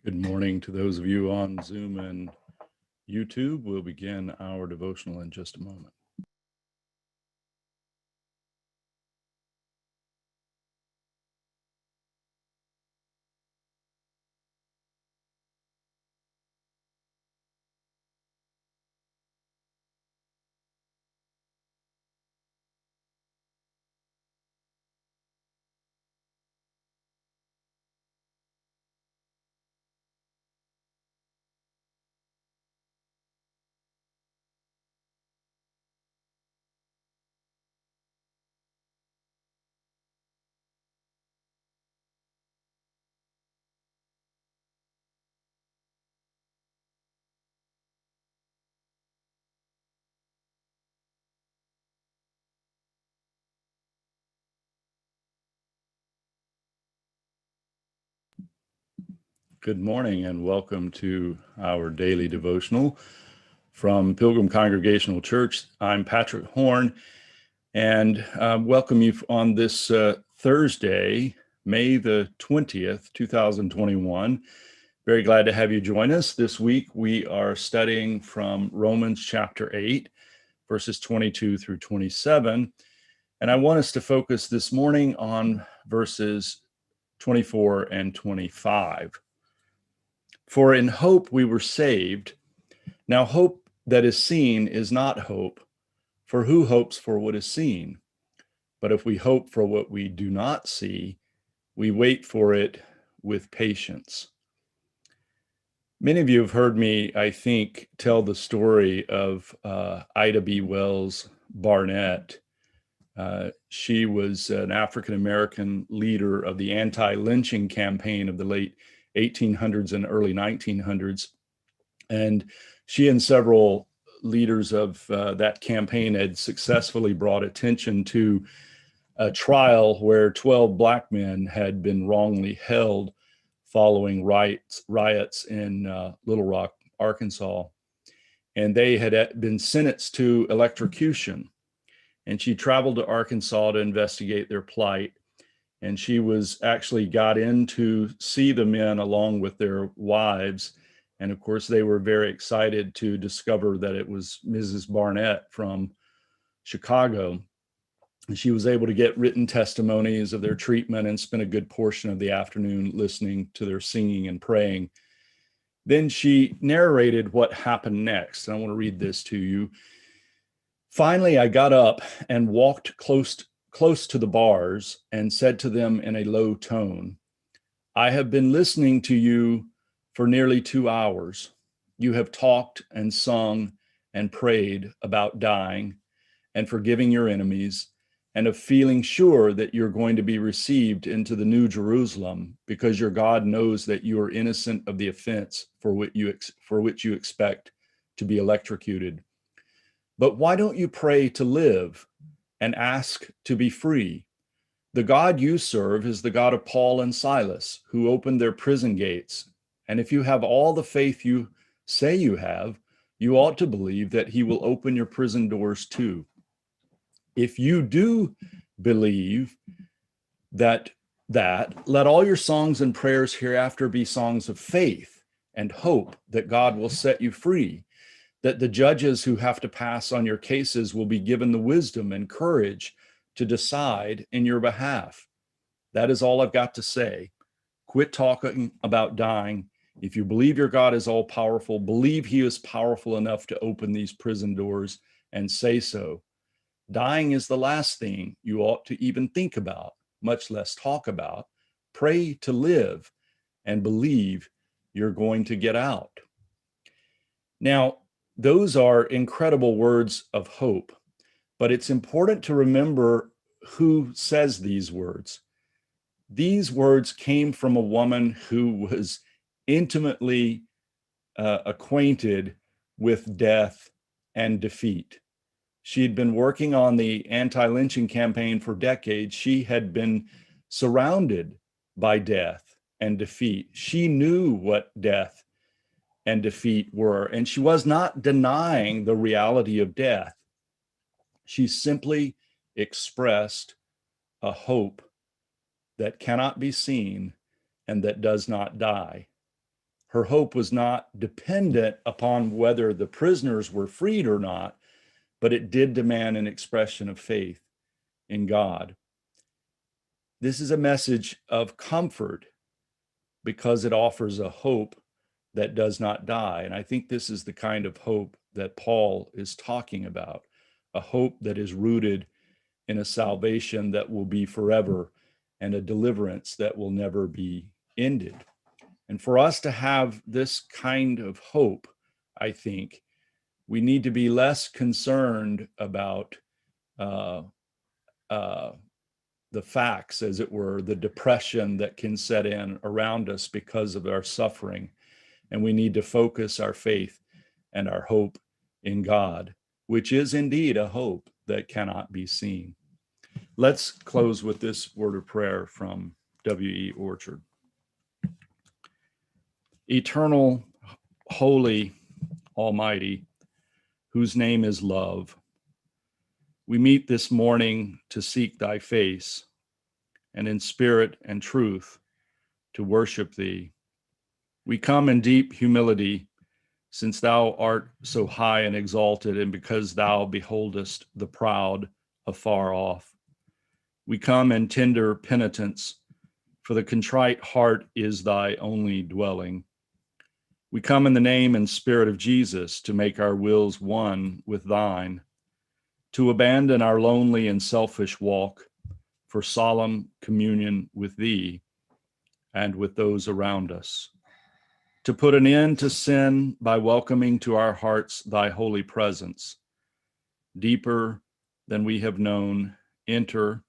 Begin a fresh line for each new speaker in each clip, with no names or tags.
Good morning to those of you on Zoom and YouTube. We'll begin our devotional in just a moment. Good morning and welcome to our daily devotional from Pilgrim Congregational Church. I'm Patrick Horn and welcome you on this Thursday, May the 20th, 2021. Very glad to have you join us. This week we are studying from Romans chapter 8, verses 22 through 27. And I want us to focus this morning on verses 24 and 25. For in hope we were saved. Now hope that is seen is not hope, for who hopes for what is seen? But if we hope for what we do not see, we wait for it with patience. Many of you have heard me, I think, tell the story of Ida B. Wells Barnett. She was an African-American leader of the anti-lynching campaign of the late 1800s and early 1900s. And she and several leaders of that campaign had successfully brought attention to a trial where 12 Black men had been wrongly held following riots in Little Rock, Arkansas. And they had been sentenced to electrocution. And she traveled to Arkansas to investigate their plight. And she was actually got in to see the men along with their wives. And of course, they were very excited to discover that it was Mrs. Barnett from Chicago. And she was able to get written testimonies of their treatment and spent a good portion of the afternoon listening to their singing and praying. Then she narrated what happened next. And I want to read this to you. Finally, I got up and walked close to the bars and said to them in a low tone, I have been listening to you for nearly 2 hours. You have talked and sung and prayed about dying and forgiving your enemies and of feeling sure that you're going to be received into the New Jerusalem because your God knows that you are innocent of the offense for which you expect to be electrocuted. But why don't you pray to live and ask to be free? The God you serve is the God of Paul and Silas, who opened their prison gates. And if you have all the faith you say you have, you ought to believe that he will open your prison doors too. If you do believe that, let all your songs and prayers hereafter be songs of faith and hope that God will set you free, that the judges who have to pass on your cases will be given the wisdom and courage to decide in your behalf. That is all I've got to say. Quit talking about dying. If you believe your God is all powerful, believe he is powerful enough to open these prison doors and say so. Dying is the last thing you ought to even think about, much less talk about. Pray to live and believe you're going to get out. Now, those are incredible words of hope, but it's important to remember who says these words. These words came from a woman who was intimately acquainted with death and defeat. She had been working on the anti-lynching campaign for decades. She had been surrounded by death and defeat. She knew what death and defeat were, and she was not denying the reality of death. She simply expressed a hope that cannot be seen and that does not die. Her hope was not dependent upon whether the prisoners were freed or not, but it did demand an expression of faith in God. This is a message of comfort because it offers a hope that does not die. And I think this is the kind of hope that Paul is talking about, a hope that is rooted in a salvation that will be forever and a deliverance that will never be ended. And for us to have this kind of hope, I think we need to be less concerned about the facts, as it were, the depression that can set in around us because of our suffering. And we need to focus our faith and our hope in God, which is indeed a hope that cannot be seen. Let's close with this word of prayer from W.E. Orchard. Eternal, holy, almighty, whose name is love, we meet this morning to seek thy face, and in spirit and truth to worship thee. We come in deep humility, since thou art so high and exalted, and because thou beholdest the proud afar off. We come in tender penitence, for the contrite heart is thy only dwelling. We come in the name and spirit of Jesus to make our wills one with thine, to abandon our lonely and selfish walk for solemn communion with thee and with those around us, to put an end to sin by welcoming to our hearts thy holy presence. Deeper than we have known, enter,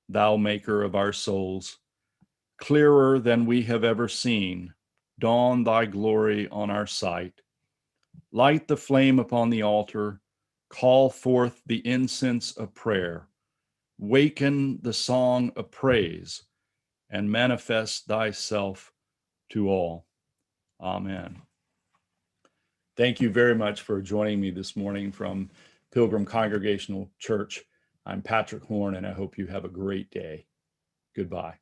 thou maker of our souls. Clearer than we have ever seen, dawn thy glory on our sight. Light the flame upon the altar, call forth the incense of prayer, waken the song of praise, and manifest thyself to all. Amen. Thank you very much for joining me this morning from Pilgrim Congregational Church. I'm Patrick Horn, and I hope you have a great day. Goodbye.